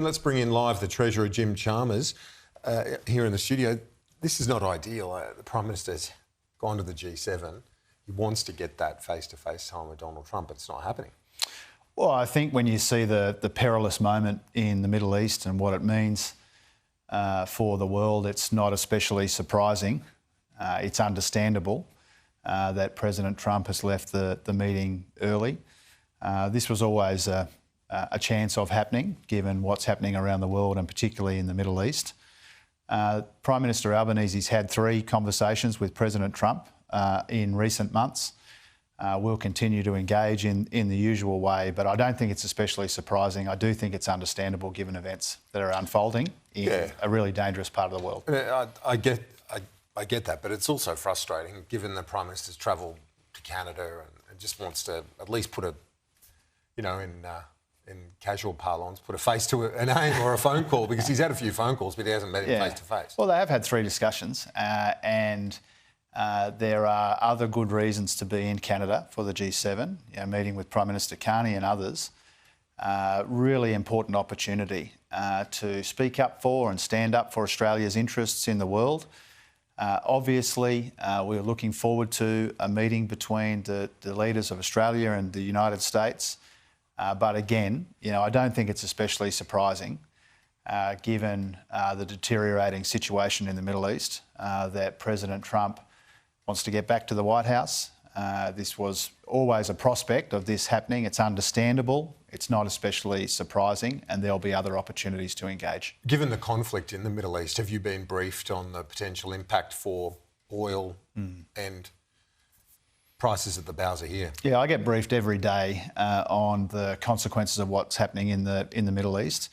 Let's bring in live the Treasurer, Jim Chalmers, here in the studio. This is not ideal. The Prime Minister's gone to the G7. He wants to get that face-to-face time with Donald Trump, but it's not happening. Well, I think when you see the perilous moment in the Middle East and what it means for the world, it's not especially surprising. It's understandable that President Trump has left the meeting early. This was always a chance of happening, given what's happening around the world and particularly in the Middle East. Prime Minister Albanese's had 3 conversations with President Trump in recent months. We'll continue to engage in the usual way, but I don't think it's especially surprising. I do think it's understandable given events that are unfolding in a really dangerous part of the world. I get that, but it's also frustrating given the Prime Minister's travelled to Canada and just wants to at least put in casual parlance, put a face to a name or a phone call, because he's had a few phone calls, but he hasn't met him face to face. Well, they have had 3 discussions, and there are other good reasons to be in Canada for the G7, meeting with Prime Minister Carney and others. Really important opportunity to speak up for and stand up for Australia's interests in the world. Obviously, we're looking forward to a meeting between the leaders of Australia and the United States. But again, I don't think it's especially surprising, given the deteriorating situation in the Middle East, that President Trump wants to get back to the White House. This was always a prospect of this happening. It's understandable. It's not especially surprising, and there'll be other opportunities to engage. Given the conflict in the Middle East, have you been briefed on the potential impact for oil and prices at the bowser here? Yeah, I get briefed every day on the consequences of what's happening in the Middle East.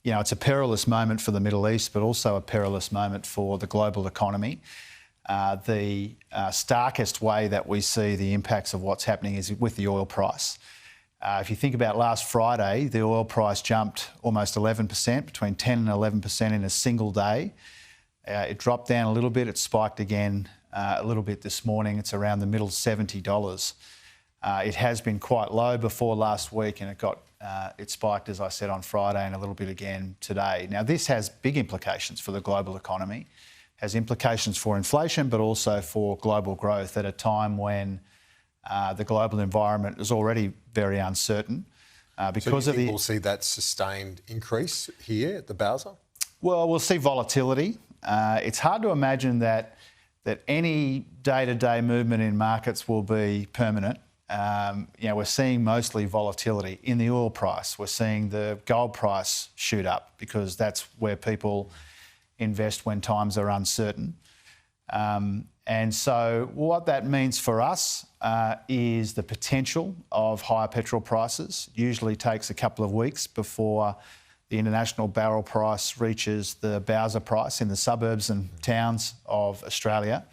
It's a perilous moment for the Middle East, but also a perilous moment for the global economy. The starkest way that we see the impacts of what's happening is with the oil price. If you think about last Friday, the oil price jumped almost 11%, between 10 and 11% in a single day. It dropped down a little bit. It spiked again a little bit this morning. It's around the middle $70. It has been quite low before last week, and it spiked, as I said, on Friday and a little bit again today. Now, this has big implications for the global economy, has implications for inflation, but also for global growth at a time when the global environment is already very uncertain. Because so we'll see that sustained increase here at the bowser? Well, we'll see volatility. It's hard to imagine that any day-to-day movement in markets will be permanent. We're seeing mostly volatility in the oil price. We're seeing the gold price shoot up because that's where people invest when times are uncertain. And so what that means for us is the potential of higher petrol prices. It usually takes a couple of weeks before the international barrel price reaches the bowser price in the suburbs and towns of Australia.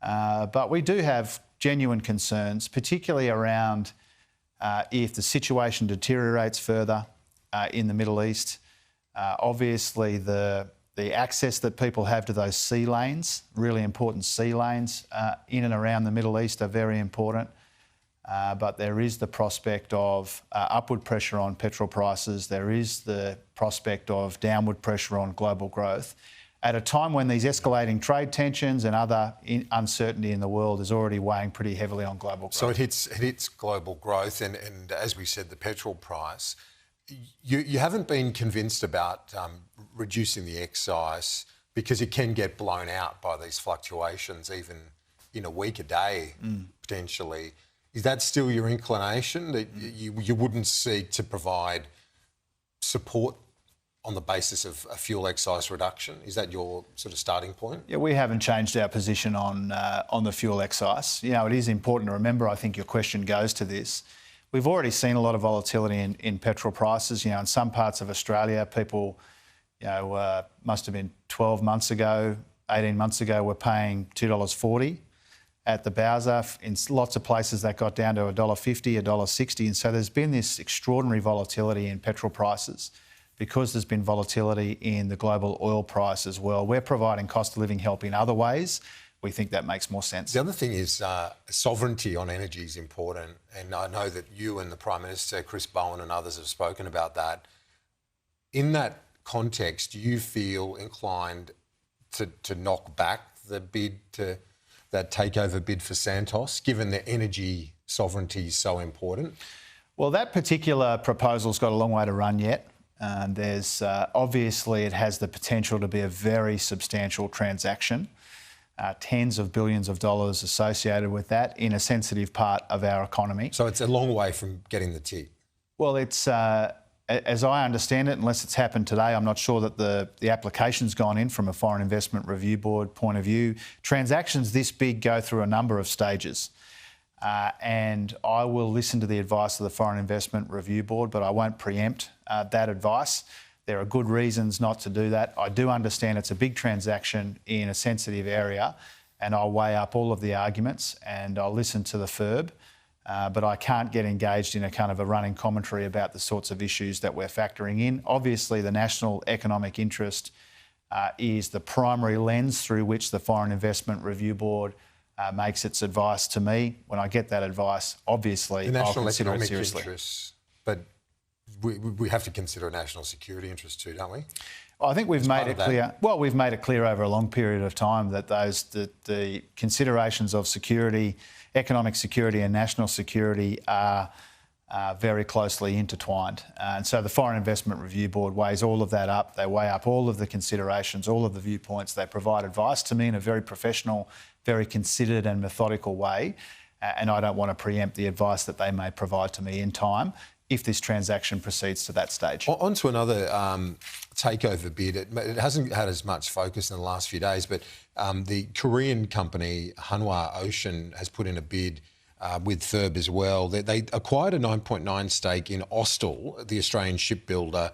But we do have genuine concerns, particularly around if the situation deteriorates further in the Middle East. Obviously, the access that people have to those sea lanes, really important sea lanes in and around the Middle East, are very important. But there is the prospect of upward pressure on petrol prices. There is the prospect of downward pressure on global growth at a time when these escalating trade tensions and other uncertainty in the world is already weighing pretty heavily on global growth. So it hits global growth and as we said, the petrol price. You haven't been convinced about reducing the excise because it can get blown out by these fluctuations, even in a week, a day, potentially. Is that still your inclination, that you wouldn't seek to provide support on the basis of a fuel excise reduction? Is that your sort of starting point? Yeah, we haven't changed our position on the fuel excise. It is important to remember, I think your question goes to this. We've already seen a lot of volatility in petrol prices. In some parts of Australia, people, must have been 12 months ago, 18 months ago, were paying $2.40 at the bowser. In lots of places that got down to $1.50, $1.60. And so there's been this extraordinary volatility in petrol prices because there's been volatility in the global oil price as well. We're providing cost of living help in other ways. We think that makes more sense. The other thing is sovereignty on energy is important. And I know that you and the Prime Minister, Chris Bowen and others have spoken about that. In that context, do you feel inclined to knock back the bid, to that takeover bid for Santos, given that energy sovereignty is so important? Well, that particular proposal's got a long way to run yet. There's obviously it has the potential to be a very substantial transaction, tens of billions of dollars associated with that in a sensitive part of our economy. So it's a long way from getting the tick. Well, it's as I understand it, unless it's happened today, I'm not sure that the application's gone in from a Foreign Investment Review Board point of view. Transactions this big go through a number of stages. And I will listen to the advice of the Foreign Investment Review Board, but I won't preempt that advice. There are good reasons not to do that. I do understand it's a big transaction in a sensitive area, and I'll weigh up all of the arguments and I'll listen to the FIRB. But I can't get engaged in a kind of a running commentary about the sorts of issues that we're factoring in. Obviously, the national economic interest is the primary lens through which the Foreign Investment Review Board makes its advice to me. When I get that advice, obviously, I'll consider it seriously. Interests, but we have to consider a national security interest too, don't we? I think we've made it clear. Well, we've made it clear over a long period of time that the considerations of security, economic security and national security are very closely intertwined. And so the Foreign Investment Review Board weighs all of that up. They weigh up all of the considerations, all of the viewpoints. They provide advice to me in a very professional, very considered and methodical way. And I don't want to preempt the advice that they may provide to me in time if this transaction proceeds to that stage. On to another takeover bid. It hasn't had as much focus in the last few days, but the Korean company Hanwha Ocean has put in a bid with FIRB as well. They acquired a 9.9 stake in Austal, the Australian shipbuilder,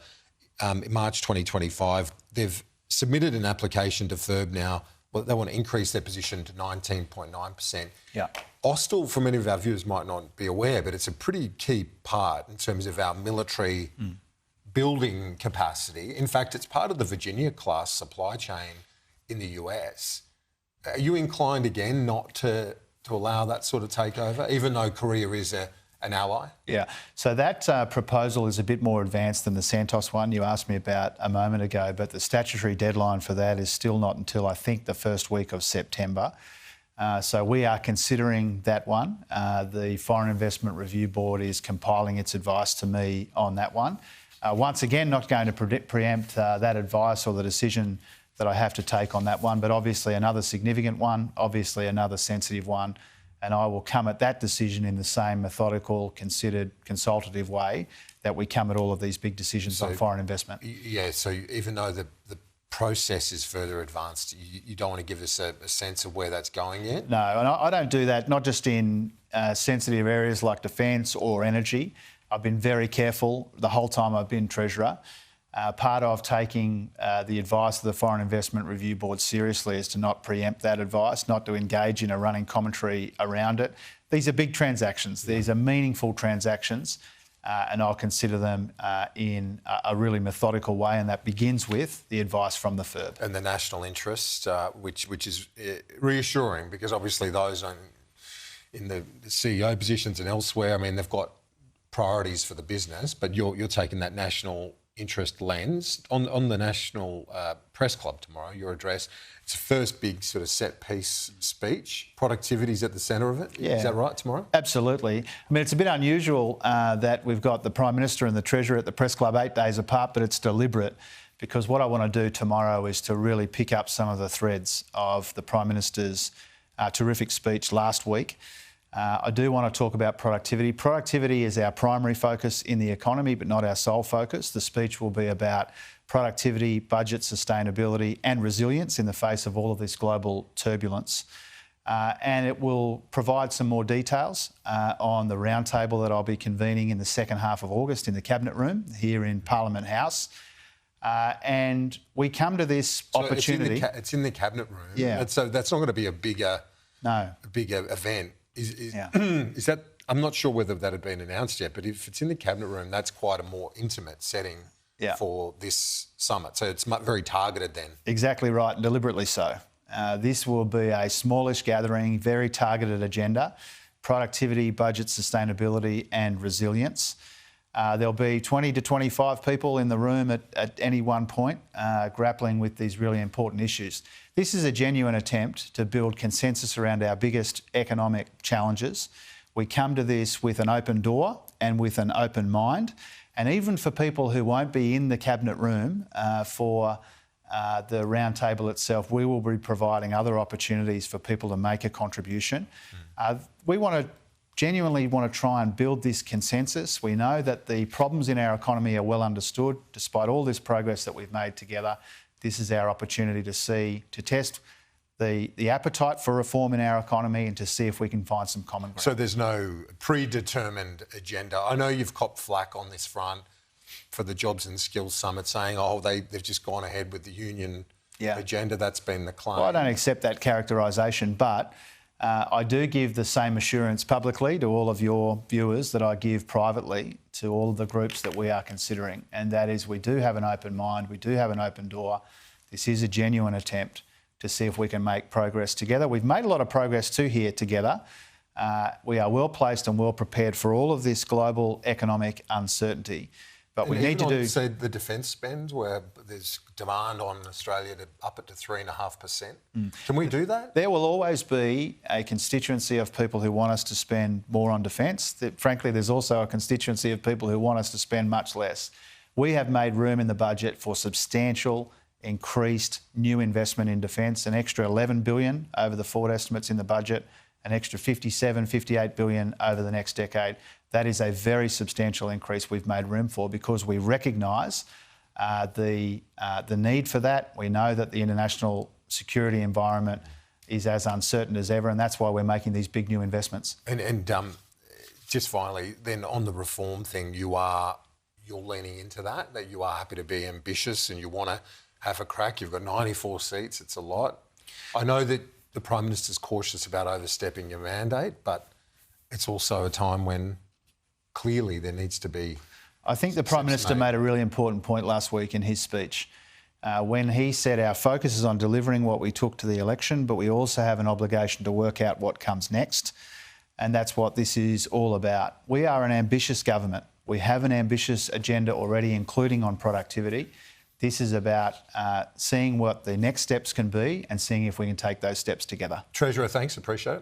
in March 2025. They've submitted an application to FIRB now. Well, they want to increase their position to 19.9%. Yeah. Austal, for many of our viewers, might not be aware, but it's a pretty key part in terms of our military building capacity. In fact, it's part of the Virginia-class supply chain in the US. Are you inclined again not to allow that sort of takeover, even though Korea is an ally? Yeah. So that proposal is a bit more advanced than the Santos one you asked me about a moment ago, but the statutory deadline for that is still not until, I think, the first week of September. So we are considering that one. The Foreign Investment Review Board is compiling its advice to me on that one. Once again, not going to preempt that advice or the decision that I have to take on that one, but obviously another significant one, obviously another sensitive one, and I will come at that decision in the same methodical, considered, consultative way that we come at all of these big decisions on foreign investment. Yeah, so even though the process is further advanced, you don't want to give us a sense of where that's going yet? No, and I don't do that, not just in sensitive areas like defence or energy. I've been very careful the whole time I've been Treasurer. Part of taking the advice of the Foreign Investment Review Board seriously is to not preempt that advice, not to engage in a running commentary around it. These are big transactions. These are meaningful transactions, and I'll consider them in a really methodical way, and that begins with the advice from the FIRB. And the national interest, which is reassuring, because obviously those in the CEO positions and elsewhere, I mean, they've got priorities for the business, but you're taking that national interest lens on the National Press Club tomorrow, your address. It's the first big sort of set-piece speech. Productivity is at the centre of it. Yeah. Is that right, tomorrow? Absolutely. I mean, it's a bit unusual that we've got the Prime Minister and the Treasurer at the Press Club 8 days apart, but it's deliberate, because what I want to do tomorrow is to really pick up some of the threads of the Prime Minister's terrific speech last week. I do want to talk about productivity. Productivity is our primary focus in the economy, but not our sole focus. The speech will be about productivity, budget sustainability and resilience in the face of all of this global turbulence. And it will provide some more details on the roundtable that I'll be convening in the second half of August in the Cabinet Room here in Parliament House. And we come to this opportunity... It's in the Cabinet Room. Yeah. So that's not going to be a bigger event. Is that? I'm not sure whether that had been announced yet, but if it's in the Cabinet Room, that's quite a more intimate setting for this summit. So it's very targeted then. Exactly right, and deliberately so. This will be a smallish gathering, very targeted agenda: productivity, budget sustainability and resilience. There'll be 20 to 25 people in the room at any one point grappling with these really important issues. This is a genuine attempt to build consensus around our biggest economic challenges. We come to this with an open door and with an open mind. And even for people who won't be in the Cabinet room for the round table itself, we will be providing other opportunities for people to make a contribution. We genuinely want to try and build this consensus. We know that the problems in our economy are well understood. Despite all this progress that we've made together, this is our opportunity to test the appetite for reform in our economy and to see if we can find some common ground. So there's no predetermined agenda. I know you've copped flack on this front for the Jobs and Skills Summit saying, they've just gone ahead with the union agenda. That's been the claim. Well, I don't accept that characterisation, but I do give the same assurance publicly to all of your viewers that I give privately to all of the groups that we are considering, and that is we do have an open mind, we do have an open door. This is a genuine attempt to see if we can make progress together. We've made a lot of progress too here together. We are well placed and well prepared for all of this global economic uncertainty. But we need to do... Say the defence spend, where there's demand on Australia to up it to 3.5%. Can we do that? There will always be a constituency of people who want us to spend more on defence. Frankly, there's also a constituency of people who want us to spend much less. We have made room in the budget for substantial increased new investment in defence, an extra $11 billion over the forward estimates in the budget, an extra $58 billion over the next decade. That is a very substantial increase we've made room for because we recognise the need for that. We know that the international security environment is as uncertain as ever, and that's why we're making these big new investments. And just finally, then on the reform thing, you're leaning into that you are happy to be ambitious and you want to have a crack. You've got 94 seats. It's a lot. I know that the Prime Minister's cautious about overstepping your mandate, but it's also a time when clearly there needs to be... I think the Prime Minister made a really important point last week in his speech when he said our focus is on delivering what we took to the election, but we also have an obligation to work out what comes next. And that's what this is all about. We are an ambitious government. We have an ambitious agenda already, including on productivity. This is about seeing what the next steps can be and seeing if we can take those steps together. Treasurer, thanks. Appreciate it.